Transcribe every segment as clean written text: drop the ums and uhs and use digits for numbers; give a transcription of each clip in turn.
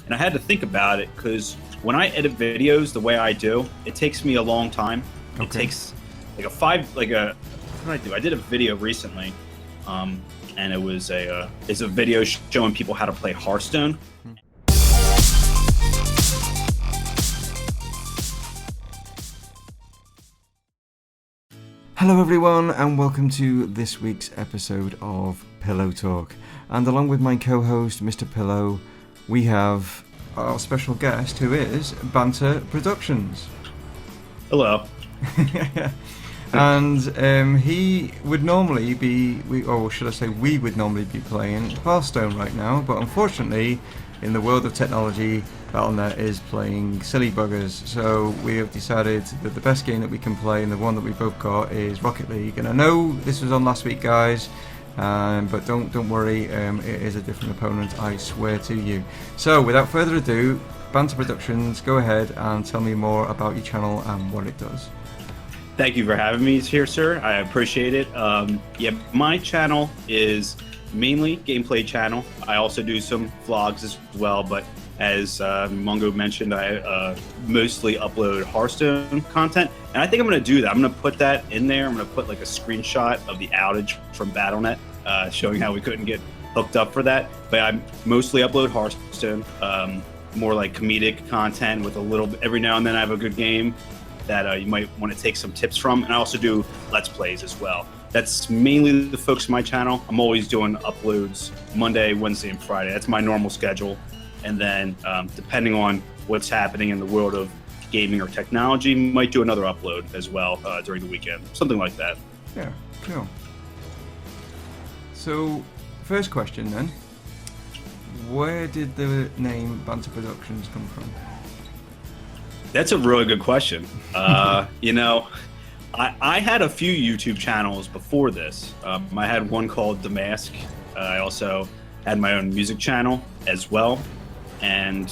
And I had to think about it because when I edit videos the way I do, it takes me a long time. It Okay. takes what did I do? I did a video recently, and it's a video showing people how to play Hearthstone. Hello everyone and welcome to this week's episode of Pillow Talk. And along with my co-host Mr. Pillow, we have our special guest who is Banter Productions. Hello. And he would normally be, we would normally be playing Hearthstone right now, but unfortunately in the world of technology, Battle.net is playing silly buggers, so we have decided that the best game that we can play and the one that we both got is Rocket League. And I know this was on last week, guys, but don't worry, it is a different opponent, I swear to you. So without further ado, Banter Productions, go ahead and tell me more about your channel and what it does. Thank you for having me here, sir. I appreciate it. My channel is mainly gameplay channel. I also do some vlogs as well, but as Mumongu mentioned, I mostly upload Hearthstone content, and I think I'm going to do that. I'm going to put that in there. I'm going to put like a screenshot of the outage from Battle.net, showing how we couldn't get hooked up for that. But I mostly upload Hearthstone, more like comedic content with a little bit. Every now and then I have a good game that you might want to take some tips from, and I also do Let's Plays as well. That's mainly the focus of my channel. I'm always doing uploads Monday, Wednesday, and Friday. That's my normal schedule. And then depending on what's happening in the world of gaming or technology, might do another upload as well during the weekend, something like that. Yeah, cool. So, first question then, where did the name Banter Productions come from? That's a really good question. I had a few YouTube channels before this. I had one called The Mask. I also had my own music channel as well. And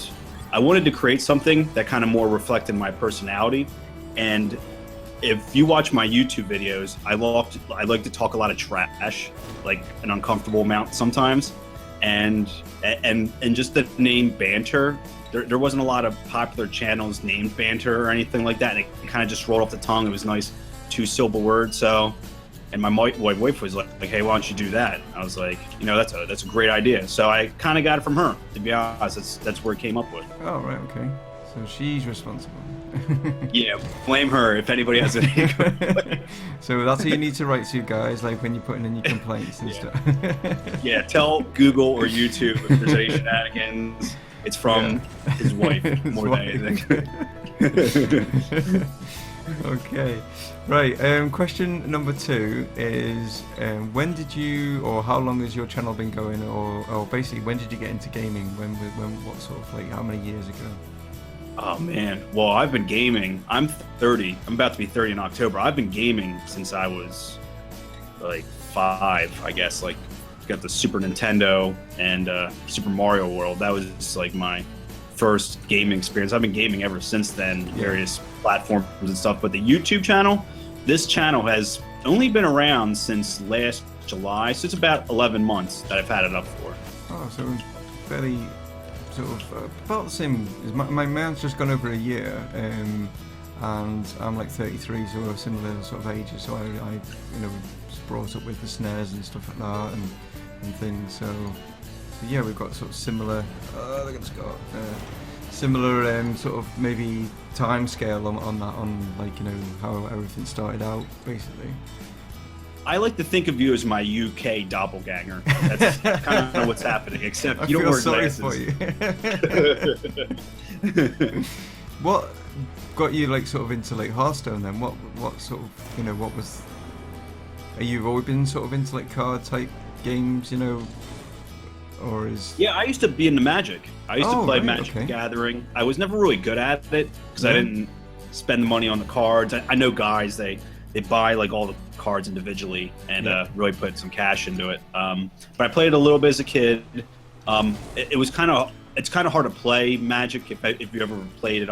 I wanted to create something that kind of more reflected my personality. And if you watch my YouTube videos, I like to talk a lot of trash, like an uncomfortable amount sometimes. And just the name Banter, there wasn't a lot of popular channels named Banter or anything like that. And it kind of just rolled off the tongue. It was a nice 2-syllable word. So, and my wife was like, hey, why don't you do that? I was like, that's a great idea. So I kind of got it from her, to be honest. That's where it came up with. Oh, right, okay. So she's responsible. Yeah, blame her if anybody has any. So that's who you need to write to, guys, like when you're putting in your complaints and stuff. Yeah, tell Google or YouTube if there's any shenanigans. It's from his wife more than anything. Okay, right. Question number 2 is when did you, or how long has your channel been going, or basically when did you get into gaming? What sort of, like, how many years ago? Oh man, well, I've been gaming. I'm 30. I'm about to be 30 in October. I've been gaming since I was like 5, I guess. Like, got the Super Nintendo and Super Mario World. That was like my first gaming experience. I've been gaming ever since then, various platforms and stuff. But the YouTube channel, this channel has only been around since last July, so it's about 11 months that I've had it up for. Oh, so fairly sort of about the same. My man's just gone over a year, and I'm like 33, so we're similar sort of ages. So I was brought up with the snares and stuff like that, and things. So yeah, we've got sort of similar. They're gonna Scott. Similar sort of maybe time scale on that, on like how everything started out basically. I like to think of you as my UK doppelganger. That's kind of what's happening, except you don't wear glasses. For you. What got you like sort of into like Hearthstone then? What sort of what was? Are you always been sort of into like card type games, or is? Yeah, I used to be into Magic. I used to play right, Magic okay. Gathering. I was never really good at it because I didn't spend the money on the cards. I know guys, they buy like all the cards individually and really put some cash into it. But I played it a little bit as a kid. It's kind of hard to play Magic if you ever played it.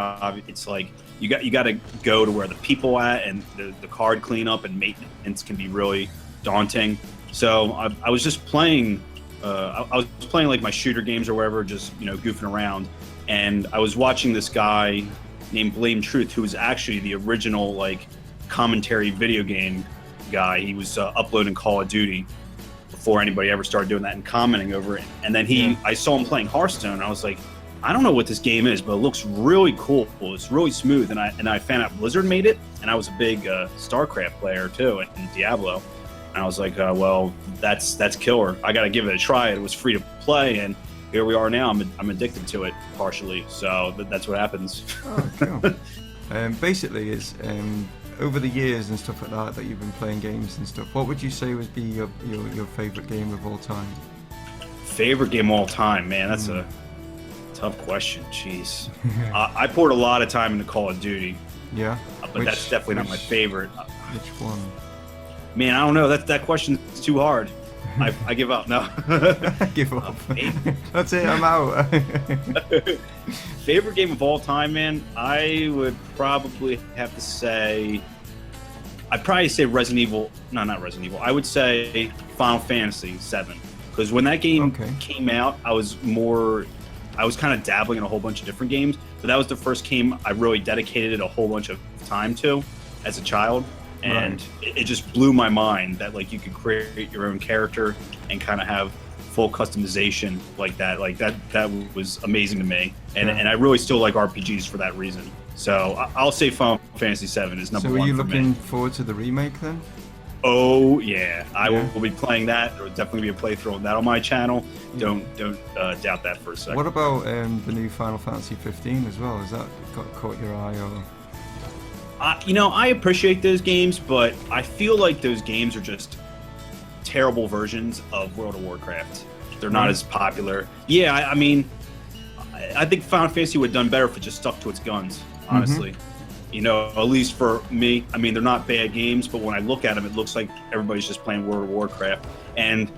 It's like you got to go to where the people at, and the card cleanup and maintenance can be really daunting. So I was just playing I was playing like my shooter games or wherever, just goofing around, and I was watching this guy named Blame Truth, who was actually the original like commentary video game guy. He was uploading Call of Duty before anybody ever started doing that and commenting over it. And then I saw him playing Hearthstone, and I was like, I don't know what this game is, but it looks really cool. It's really smooth. And I found out Blizzard made it, and I was a big StarCraft player too, and Diablo. And I was like, well, that's killer. I got to give it a try. It was free to play, and here we are now. I'm addicted to it partially, so that's what happens. Oh, cool. Basically, is over the years and stuff like that you've been playing games and stuff, what would you say would be your favorite game of all time? Favorite game of all time, man. That's a tough question. Jeez. I poured a lot of time into Call of Duty. Yeah. But that's definitely not my favorite. Which one? Man, I don't know. That question's too hard. I give up. No. Give up. That's it. I'm out. Favorite game of all time, man. I would probably have to say. I'd probably say Resident Evil. No, not Resident Evil. I would say Final Fantasy VII. Because when that game came out, I was kind of dabbling in a whole bunch of different games. But that was the first game I really dedicated a whole bunch of time to as a child. And it just blew my mind that like you could create your own character and kind of have full customization like that. Like that was amazing to me. And I really still like RPGs for that reason. So I'll say Final Fantasy VII is number one for me. So are you looking forward to the remake then? Oh yeah, I will be playing that. There will definitely be a playthrough on that on my channel. Don't doubt that for a second. What about the new Final Fantasy 15 as well? Has that caught your eye or? I appreciate those games, but I feel like those games are just terrible versions of World of Warcraft. They're not as popular. Yeah, I mean, I think Final Fantasy would have done better if it just stuck to its guns, honestly. At least for me. I mean, they're not bad games, but when I look at them, it looks like everybody's just playing World of Warcraft. And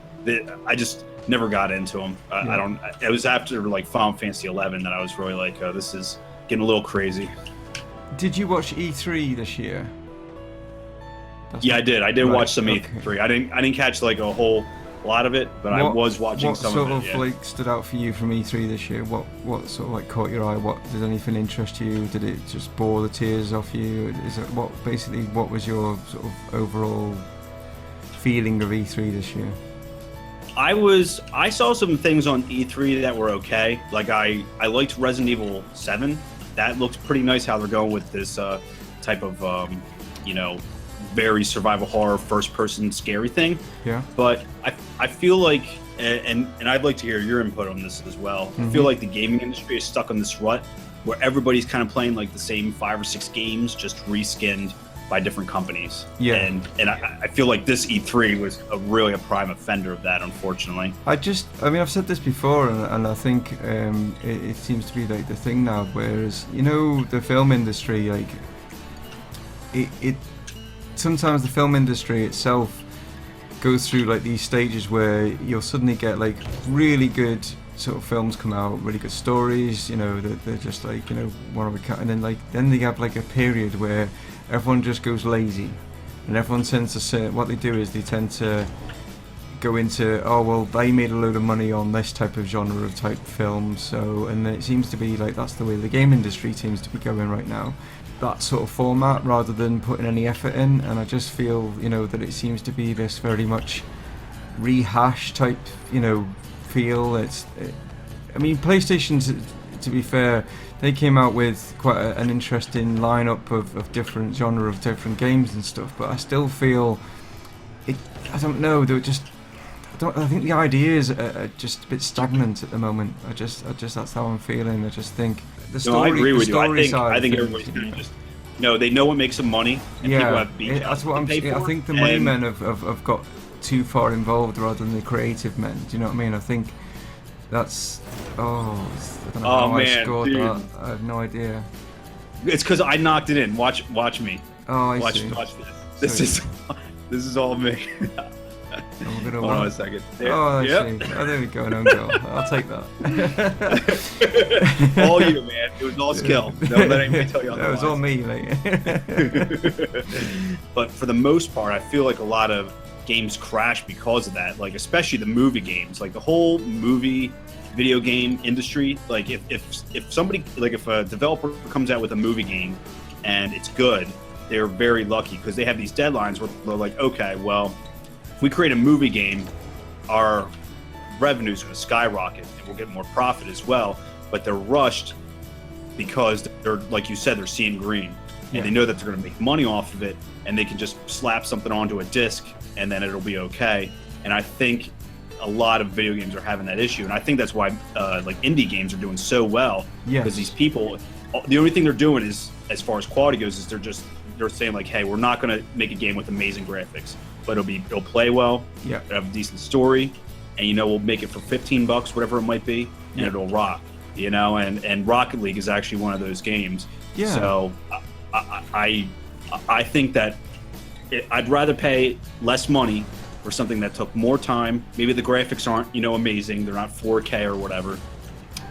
I just never got into them. It was after like Final Fantasy 11 that I was really like, oh, this is getting a little crazy. Did you watch E3 this year? I did. I did watch some E3. I didn't catch like a whole lot of it, but I was watching some of it. What sort of like stood out for you from E3 this year? What sort of like caught your eye? Did anything interest you? Did it just bore the tears off you? What was your sort of overall feeling of E3 this year? I saw some things on E3 that were okay. Like I liked Resident Evil 7. That looks pretty nice how they're going with this type of very survival horror first person scary thing. Yeah. But I feel like and I'd like to hear your input on this as well. I feel like the gaming industry is stuck on this rut where everybody's kind of playing like the same 5 or 6 games just reskinned by different companies. Yeah. And I feel like this E3 was really a prime offender of that, unfortunately. I've said this before, and I think it seems to be like the thing now, whereas, the film industry, like, it sometimes the film industry itself goes through like these stages where you'll suddenly get like really good sort of films come out, really good stories, they're just like, one of a kind, and then they have like a period where everyone just goes lazy, and everyone tends to say what they do is they tend to go into, oh well, they made a load of money on this type of genre of type film, so, and it seems to be like that's the way the game industry seems to be going right now, that sort of format, rather than putting any effort in. And I just feel that it seems to be this very much rehash type feel. PlayStation, to be fair, they came out with quite an interesting lineup of different genre of different games and stuff, but I still feel I don't know, I think the ideas are just a bit stagnant at the moment. I just that's how I'm feeling. I just think the story. I agree with you. I think everybody's gonna just they know what makes them money, and people have that's what I'm saying. I think the money men have got too far involved rather than the creative men. Do you know what I mean? I think that's I don't know how I scored that. I have no idea. It's because I knocked it in. Watch me. Oh, I see. Watch this. This is all me. Hold on a second. There. Oh, see. There we go. No goal. I'll take that. All you, man. It was all skill. Don't let anybody tell you otherwise. It was all me, mate. But for the most part, I feel like a lot of games crash because of that. Like especially the movie games, like the whole movie video game industry. Like if somebody, like if a developer comes out with a movie game and it's good, they're very lucky because they have these deadlines where they're like, okay, well, if we create a movie game, our revenues are going to skyrocket and we'll get more profit as well. But they're rushed because they're, like you said, they're seeing green, and they know that they're going to make money off of it, and they can just slap something onto a disc and then it'll be okay. And I think a lot of video games are having that issue, and I think that's why like indie games are doing so well, because these people, the only thing they're doing is, as far as quality goes, is they're saying like, hey, we're not going to make a game with amazing graphics, but it'll play well, it'll have a decent story, and we'll make it for $15, whatever it might be, and it'll rock, and Rocket League is actually one of those games. So I think that I'd rather pay less money for something that took more time. Maybe the graphics aren't amazing, they're not 4K or whatever.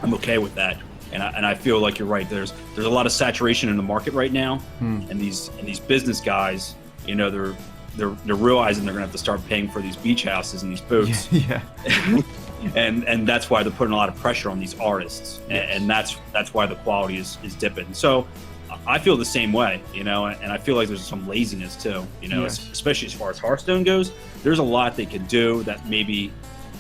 I'm okay with that. And I feel like you're right. There's a lot of saturation in the market right now, and these business guys, they're realizing they're gonna have to start paying for these beach houses and these boats. and that's why they're putting a lot of pressure on these artists, and that's why the quality is dipping. So I feel the same way, and I feel like there's some laziness too, especially as far as Hearthstone goes. There's a lot they could do that maybe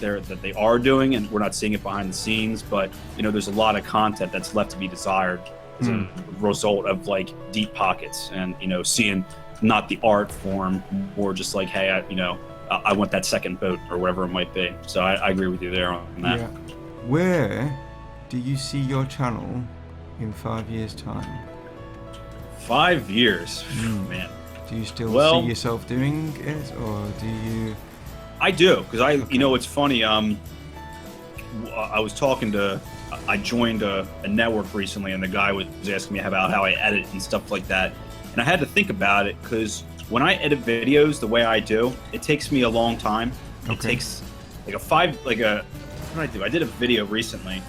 that they are doing, and we're not seeing it behind the scenes, but there's a lot of content that's left to be desired as a result of like deep pockets and seeing not the art form, or just like, hey, I want that second boat or whatever it might be. So I agree with you there on that. Where do you see your channel in 5 years time? 5 years, man. Do you still see yourself doing it, or do you? I do, because it's funny. I was talking to, I joined a network recently, and the guy was asking me about how I edit and stuff like that, and I had to think about it, because when I edit videos the way I do, it takes me a long time. It takes what did I do? I did a video recently,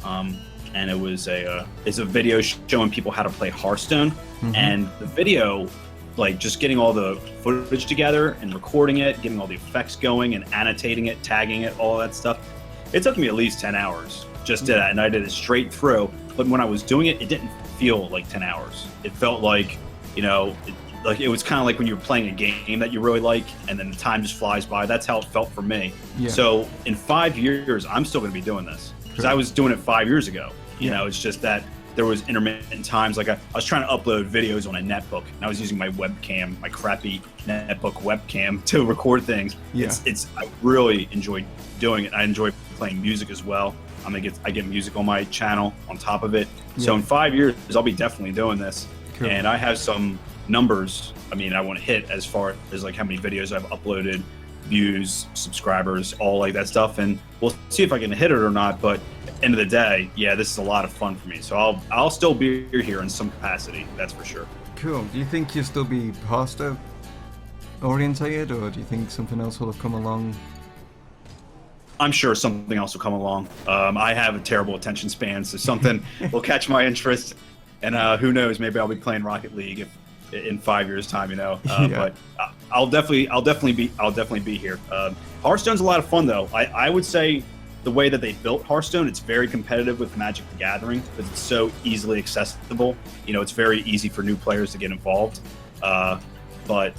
and it was it's a video showing people how to play Hearthstone, and the video, like just getting all the footage together and recording it, getting all the effects going and annotating it, tagging it, all that stuff. It took me at least 10 hours just did that, and I did it straight through. But when I was doing it, it didn't feel like 10 hours. It felt like, it was kind of like when you were playing a game that you really like, and then the time just flies by. That's how it felt for me. So in 5 years, I'm still going to be doing this, because I was doing it 5 years ago. It's just that there was intermittent times, like I was trying to upload videos on a netbook, and I was using my webcam, my crappy netbook webcam, to record things. I really enjoyed doing it. I enjoy playing music as well. I get music on my channel on top of it. So in 5 years, I'll be definitely doing this. And I have some numbers I want to hit, as far as like how many videos I've uploaded, views, subscribers, all like that stuff, and we'll see if I can hit it or not. But end of the day, this is a lot of fun for me, so I'll still be here in some capacity, that's for sure. Cool. Do you think you'll still be pasta orientated, or do you think something else will have come along? I'm sure something else will come along. I have a terrible attention span, so something will catch my interest, and who knows, maybe I'll be playing Rocket League in 5 years time, but I'll definitely be here. Hearthstone's a lot of fun though. I would say the way that they built Hearthstone, it's very competitive with Magic the Gathering, because it's so easily accessible. It's very easy for new players to get involved. But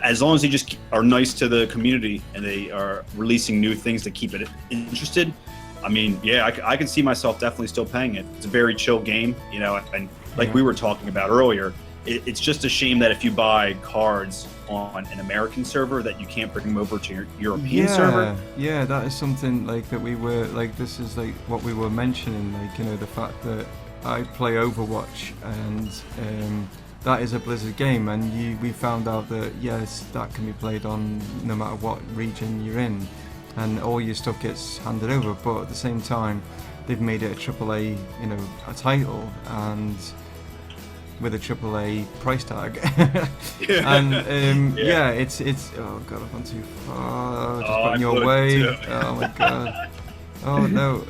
as long as they just are nice to the community and they are releasing new things to keep it interested, I can see myself definitely still playing it. It's a very chill game, and like we were talking about earlier, it's just a shame that if you buy cards on an American server, that you can't bring them over to your European server. Yeah, that is something like that we were like. This is like what we were mentioning, like the fact that I play Overwatch, and that is a Blizzard game, and we found out that yes, that can be played on no matter what region you're in, and all your stuff gets handed over. But at the same time, they've made it a AAA, a title, and with a AAA price tag. And it's oh god, I've gone too far. Just putting your way. Oh my god. Oh no.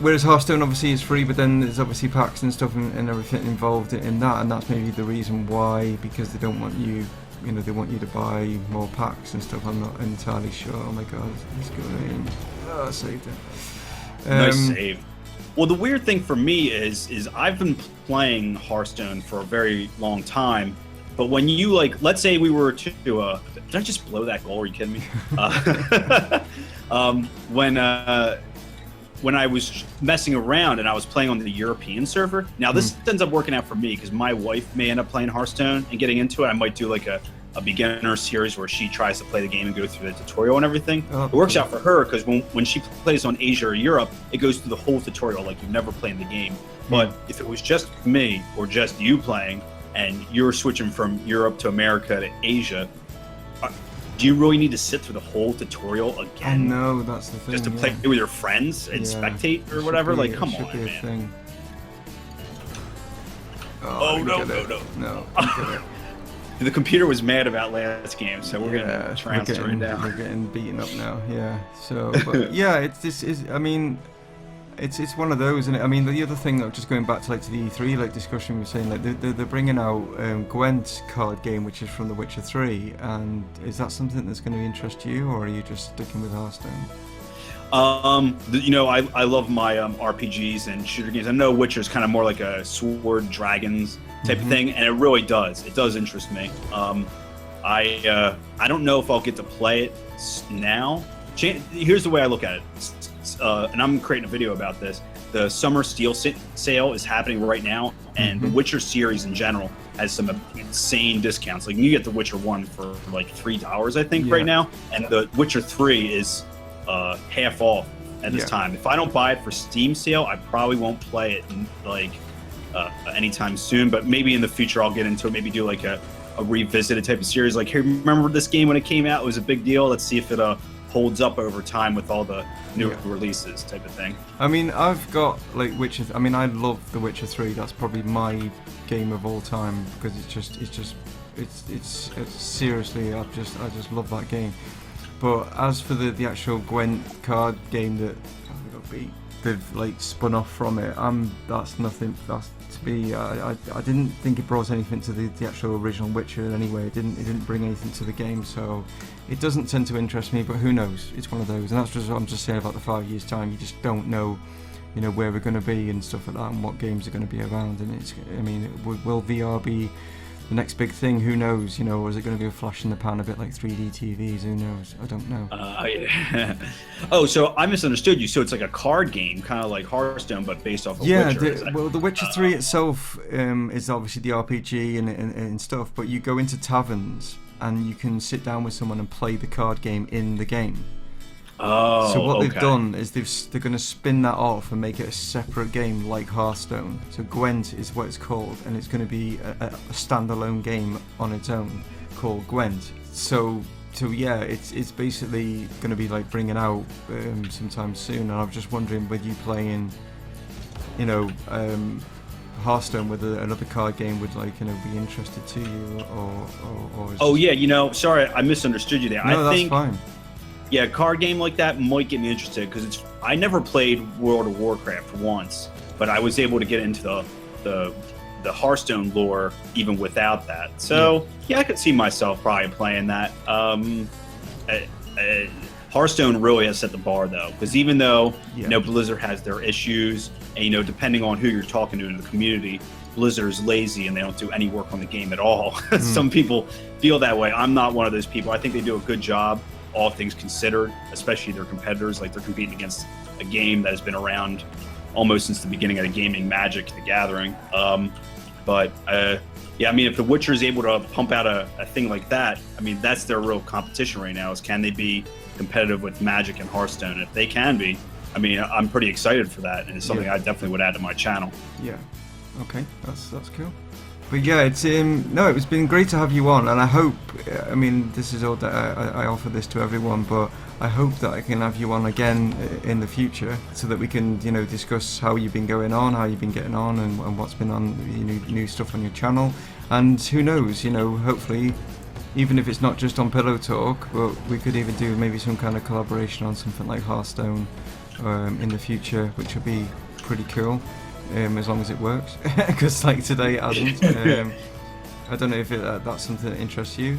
Whereas Hearthstone obviously is free, but then there's obviously packs and stuff and everything involved in that, and that's maybe the reason why, because they don't want you you know, they want you to buy more packs and stuff. I'm not entirely sure. Oh my god, let's go in. Oh, I saved it. Nice save. Well, the weird thing for me is I've been playing Hearthstone for a very long time, but when you like, let's say we were to, did I just blow that goal? Are you kidding me? When I was messing around and I was playing on the European server, now this ends up working out for me because my wife may end up playing Hearthstone and getting into it. I might do like a beginner series where she tries to play the game and go through the tutorial and everything. It works out for her because when she plays on Asia or Europe, it goes through the whole tutorial like you've never played the game. But if it was just me or just you playing and you're switching from Europe to America to Asia, do you really need to sit through the whole tutorial again? No, that's the thing. Just to play with your friends and spectate or whatever? Like, come on, man. Oh, no. The computer was mad about last game, so we're getting trounced right now. We're getting beaten up now, yeah. So, but yeah, I mean, it's one of those, and I mean, the other thing, just going back to like to the E3 like discussion, we were saying like they're bringing out Gwent card game, which is from The Witcher 3, and is that something that's going to interest you, or are you just sticking with Hearthstone? You know, I love my RPGs and shooter games. I know Witcher's kind of more like a sword dragons type of thing, and it really does. It does interest me. I don't know if I'll get to play it now. Here's the way I look at it, and I'm creating a video about this. The summer steel sale is happening right now, and the Witcher series in general has some insane discounts. Like you get the Witcher 1 for like $3, I think, right now, and the Witcher 3 is half off at this time. If I don't buy it for Steam sale, I probably won't play it like anytime soon, but maybe in the future I'll get into it, maybe do like a revisited type of series, like, hey, remember this game when it came out? It was a big deal. Let's see if it holds up over time with all the new releases type of thing. I mean, I've got like Witcher. I mean, I love The Witcher 3. That's probably my game of all time because it's seriously, I just love that game. But as for the actual Gwent card game that they've like spun off from it, that's nothing. That's to be. I didn't think it brought anything to the actual original Witcher anyway. It didn't bring anything to the game, so it doesn't tend to interest me. But who knows? It's one of those, and that's just what I'm just saying about the 5 years time. You just don't know, you know, where we're going to be and stuff like that, and what games are going to be around. And it's, I mean, will VR be the next big thing? Who knows? You know, or is it going to be a flash in the pan, a bit like 3D TVs? Who knows? I don't know. Oh, so I misunderstood you. So it's like a card game, kind of like Hearthstone, but based off of Witcher. Well, The Witcher 3 itself is obviously the RPG and stuff, but you go into taverns and you can sit down with someone and play the card game in the game. Oh, so what they've done is they're going to spin that off and make it a separate game like Hearthstone. So Gwent is what it's called, and it's going to be a standalone game on its own called Gwent. So yeah, it's basically going to be like bringing out sometime soon. And I was just wondering whether you playing, you know, Hearthstone with another card game would, like, you know, be interested to you, or oh yeah, you know, sorry, I misunderstood you there. No, I think, that's fine. Yeah, a card game like that might get me interested because I never played World of Warcraft once, but I was able to get into the Hearthstone lore even without that. So yeah, I could see myself probably playing that. Hearthstone really has set the bar though, because even though you know Blizzard has their issues, and you know, depending on who you're talking to in the community, Blizzard is lazy and they don't do any work on the game at all. Some people feel that way. I'm not one of those people. I think they do a good job, all things considered, especially their competitors. Like, they're competing against a game that has been around almost since the beginning of the gaming, Magic the Gathering. Yeah, I mean, if The Witcher is able to pump out a thing like that, I mean, that's their real competition right now, is can they be competitive with Magic and Hearthstone? And if they can be, I mean, I'm pretty excited for that, and it's something I definitely would add to my channel. Yeah. Okay, that's cool. But yeah, it's it's been great to have you on, and I hope, I mean, this is all that I offer this to everyone, but I hope that I can have you on again in the future, so that we can, you know, discuss how you've been going on, how you've been getting on, and what's been on, you know, new stuff on your channel. And who knows, you know, hopefully, even if it's not just on Pillow Talk, but we could even do maybe some kind of collaboration on something like Hearthstone in the future, which would be pretty cool. As long as it works, because like today it hasn't. I don't know if that's something that interests you.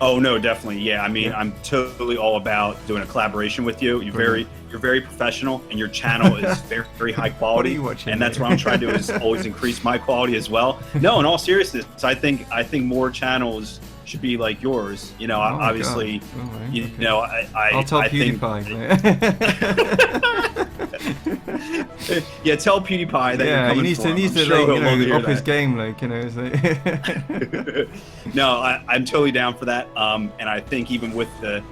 Oh no, definitely. Yeah, I mean, Yeah. I'm totally all about doing a collaboration with you. Brilliant. You're very professional, and your channel is very, very high quality. What are you watching, And that's mate? what I'm trying to do is always increase my quality as well. No, in all seriousness, I think more channels should be like yours. You know, Oh my obviously, God. All right, you okay. know, I'll tell I think. PewDiePie. Yeah, tell PewDiePie that you're Yeah, he coming needs for to him. needs I'm to sure like, he'll you love to know, hear up his that. game, like, you know. It's like No, I'm totally down for that. And I think even with the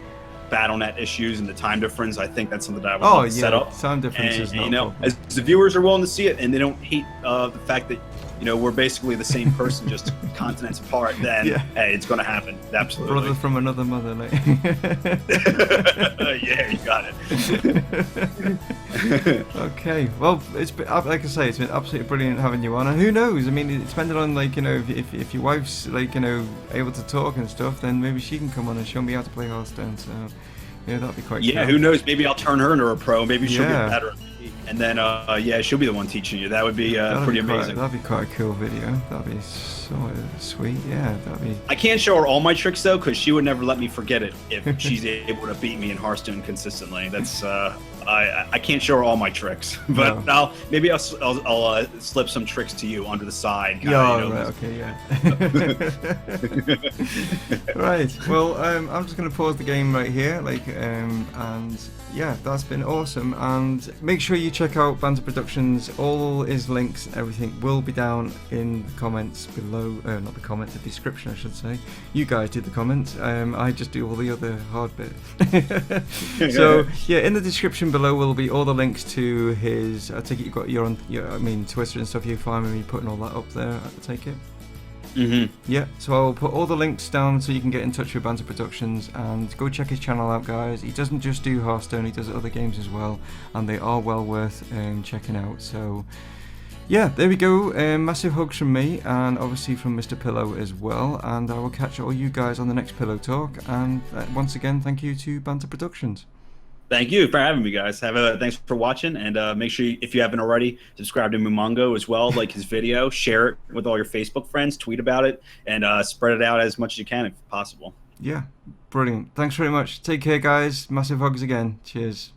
BattleNet issues and the time difference, I think that's something that I would Oh love to set yeah, up. sound difference is not You a know, problem. as the viewers are willing to see it and they don't hate the fact that, you know, we're basically the same person, just continents apart, then Yeah. hey, it's gonna happen. Absolutely. Brother from another mother, like. Yeah, you got it. Okay, well, it's been, like I say, it's been absolutely brilliant having you on, and who knows? I mean, it's depending on, like, you know, if your wife's, like, you know, able to talk and stuff, then maybe she can come on and show me how to play Hearthstone. So, yeah, that'd be quite Yeah, cool. who knows? Maybe I'll turn her into a pro. Maybe she'll Yeah. get better at me. And then, yeah, she'll be the one teaching you. That would be That'd pretty be quite, amazing. that'd be quite a cool video. That'd be so sweet. Yeah, that'd be. I can't show her all my tricks though, because she would never let me forget it if she's able to beat me in Hearthstone consistently. That's I can't show her all my tricks, but No. maybe I'll slip some tricks to you under the side. Kinda, Yeah, you know, right, okay, yeah. Right, well, I'm just going to pause the game right here, like, and yeah, that's been awesome, and make sure you check out Banter Productions. All his links and everything will be down in the comments below, not the comments, the description I should say. You guys do the comments, I just do all the other hard bit. So, yeah, in the description below will be all the links to his, I take it you've got your I mean, Twitter and stuff, you're fine with me putting all that up there, I take it? Mm-hmm. Yeah, so I'll put all the links down so you can get in touch with Banter Productions and go check his channel out, guys. He doesn't just do Hearthstone, he does other games as well, and they are well worth checking out. So yeah, there we go. Massive hugs from me, and obviously from Mr. Pillow as well, and I will catch all you guys on the next Pillow Talk, and once again, thank you to Banter Productions. Thank you for having me, guys. Thanks for watching, and make sure if you haven't already, subscribe to Mumongu as well. Like his video, share it with all your Facebook friends, tweet about it, and spread it out as much as you can if possible. Yeah, brilliant. Thanks very much. Take care, guys. Massive hugs again. Cheers.